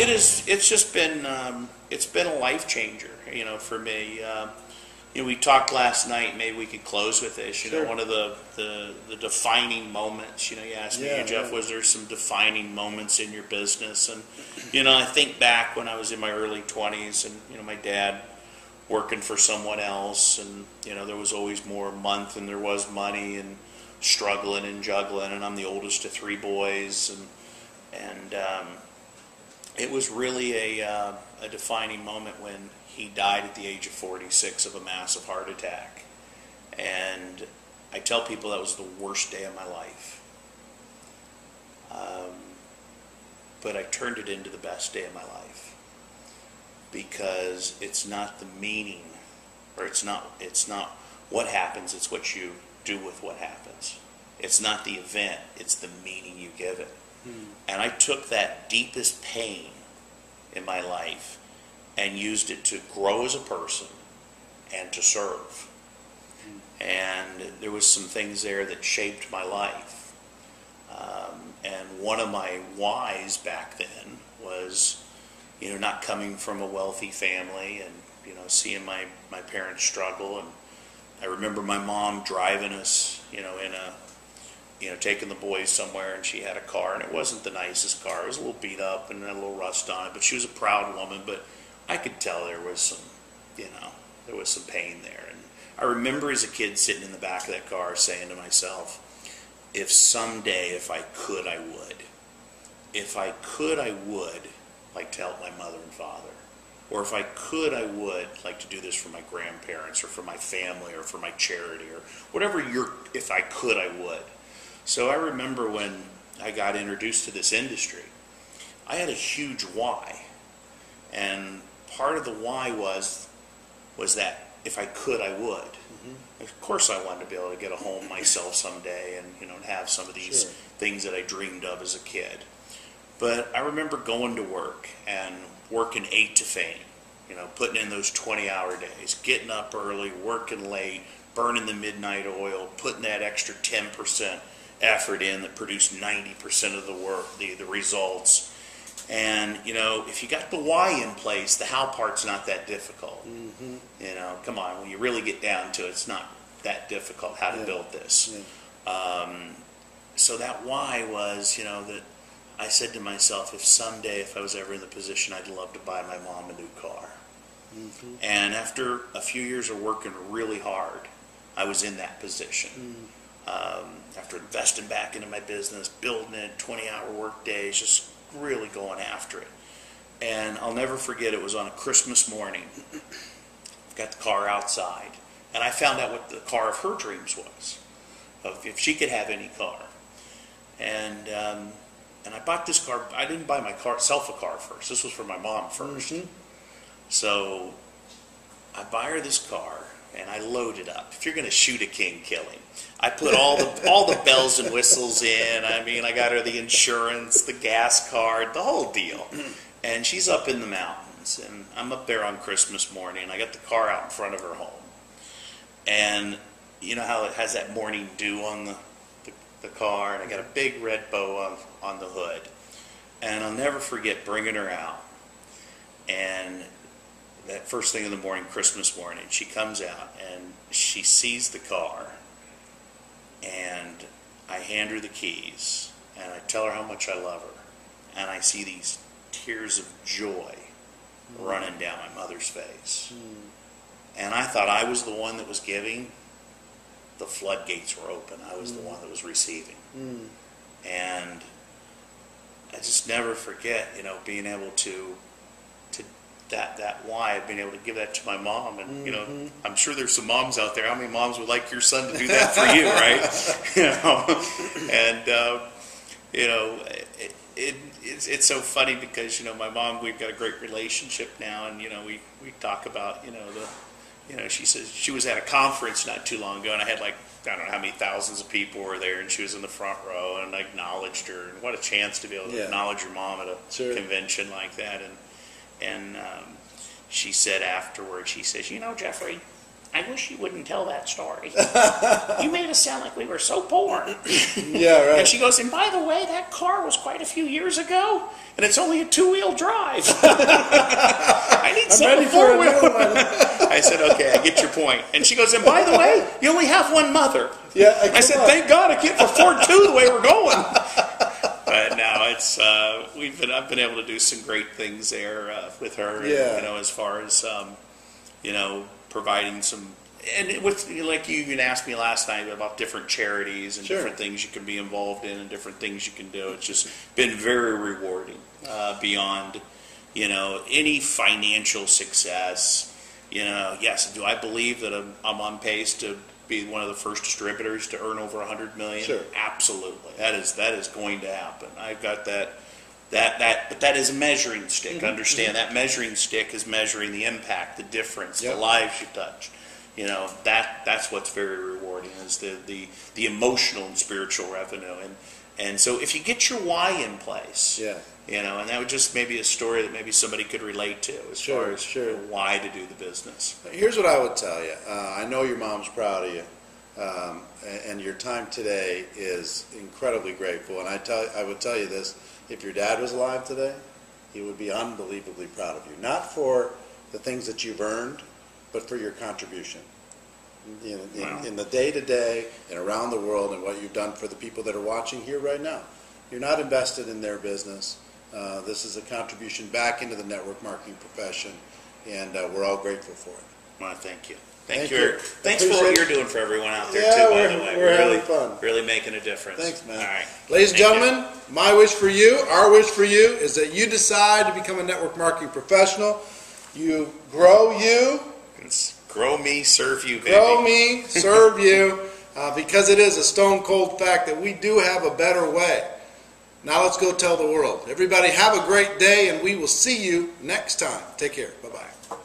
It is. It's just been. It's been a life changer, for me. We talked last night. Maybe we could close with this. Sure. One of the defining moments. You asked me, Jeff, was there some defining moments in your business? And I think back when I was in my early 20s, and my dad working for someone else, and there was always more a month than there was money, and struggling and juggling. And I'm the oldest of 3 boys, and it was really a defining moment when he died at the age of 46 of a massive heart attack. And I tell people that was the worst day of my life. But I turned it into the best day of my life, because it's not the meaning, or it's not what happens, it's what you do with what happens. It's not the event, it's the meaning you give it. And I took that deepest pain in my life and used it to grow as a person and to serve. And there was some things there that shaped my life. And one of my whys back then was, not coming from a wealthy family, and, seeing my parents struggle. And I remember my mom driving us, taking the boys somewhere, and she had a car, and it wasn't the nicest car. It was a little beat up and a little rust on it, but she was a proud woman. But I could tell there was some pain there. And I remember as a kid sitting in the back of that car saying to myself, if someday, if I could, I would. If I could, I would like to help my mother and father. Or if I could, I would like to do this for my grandparents, or for my family, or for my charity, or whatever if I could, I would. So I remember when I got introduced to this industry, I had a huge why. And part of the why was that if I could, I would. Of course I wanted to be able to get a home myself someday, and have some of these things that I dreamed of as a kid. But I remember going to work and working 8 to fame, putting in those 20-hour days, getting up early, working late, burning the midnight oil, putting that extra 10% effort in that produced 90% of the work, the results. And, if you got the why in place, the how part's not that difficult. Come on, when you really get down to it, it's not that difficult how to build this. So that why was, that I said to myself, if someday, if I was ever in the position, I'd love to buy my mom a new car. And after a few years of working really hard, I was in that position. After investing back into my business, building it, 20-hour work days, just really going after it. And I'll never forget, it was on a Christmas morning. I've got the car outside, and I found out what the car of her dreams was, of if she could have any car. And I bought this car. I didn't buy myself a car first. This was for my mom first. So I buy her this car, and I load it up. If you're going to shoot a king, kill him. I put all the bells and whistles in. I got her the insurance, the gas card, the whole deal. And she's up in the mountains, and I'm up there on Christmas morning. I got the car out in front of her home. And you know how it has that morning dew on the car, and I got a big red bow on the hood. And I'll never forget bringing her out. And that first thing in the morning, Christmas morning, she comes out, and she sees the car. And I hand her the keys, and I tell her how much I love her. And I see these tears of joy running down my mother's face. And I thought I was the one that was giving. The floodgates were open. I was the one that was receiving. And I just never forget, being able to that why, being able to give that to my mom. And, I'm sure there's some moms out there. How many moms would like your son to do that for you, right? It's so funny because, my mom, we've got a great relationship now, and, we talk about, she says she was at a conference not too long ago, and I had I don't know how many thousands of people were there, and she was in the front row, and I acknowledged her. And what a chance to be able to acknowledge your mom at a convention like that. And she said afterwards, she says, Jeffrey, I wish you wouldn't tell that story. You made us sound like we were so poor. Yeah, right. And she goes, and by the way, that car was quite a few years ago, and it's only a 2-wheel drive. I need something 4-wheel. I said, okay, I get your point. And she goes, and by the way, you only have one mother. Yeah, I said, thank God I can't afford 2 the way we're going. But no, it's I've been able to do some great things there with her. Yeah. And, as far as providing some, and with, like you even asked me last night about different charities and different things you can be involved in and different things you can do. It's just been very rewarding beyond any financial success. Yes, do I believe that I'm on pace to be one of the first distributors to earn over $100 million? Sure. Absolutely. That is going to happen. I've got that, but that is a measuring stick. Mm-hmm. Understand that measuring stick is measuring the impact, the difference, Yep. the lives you touch. That's what's very rewarding, is the emotional and spiritual revenue. And so if you get your why in place, Yeah. and that would just maybe a story that maybe somebody could relate to as far as why to do the business. Here's what I would tell you. I know your mom's proud of you, and your time today is incredibly grateful. And I would tell you this: if your dad was alive today, he would be unbelievably proud of you. Not for the things that you've earned, but for your contribution. In the day-to-day and around the world, and what you've done for the people that are watching here right now. You're not invested in their business. This is a contribution back into the network marketing profession, and we're all grateful for it. I want to thank you. Thank you. Thanks for what you're doing for everyone out there, Yeah, too, by the way. we're really, having fun. Really making a difference. Thanks, man. All right. Ladies and Thank gentlemen, my wish for you, our wish for you, is that you decide to become a network marketing professional. You grow you. It's grow me, serve you, baby. Grow me, serve you, because it is a stone cold fact that we do have a better way. Now let's go tell the world. Everybody have a great day, and we will see you next time. Take care. Bye-bye.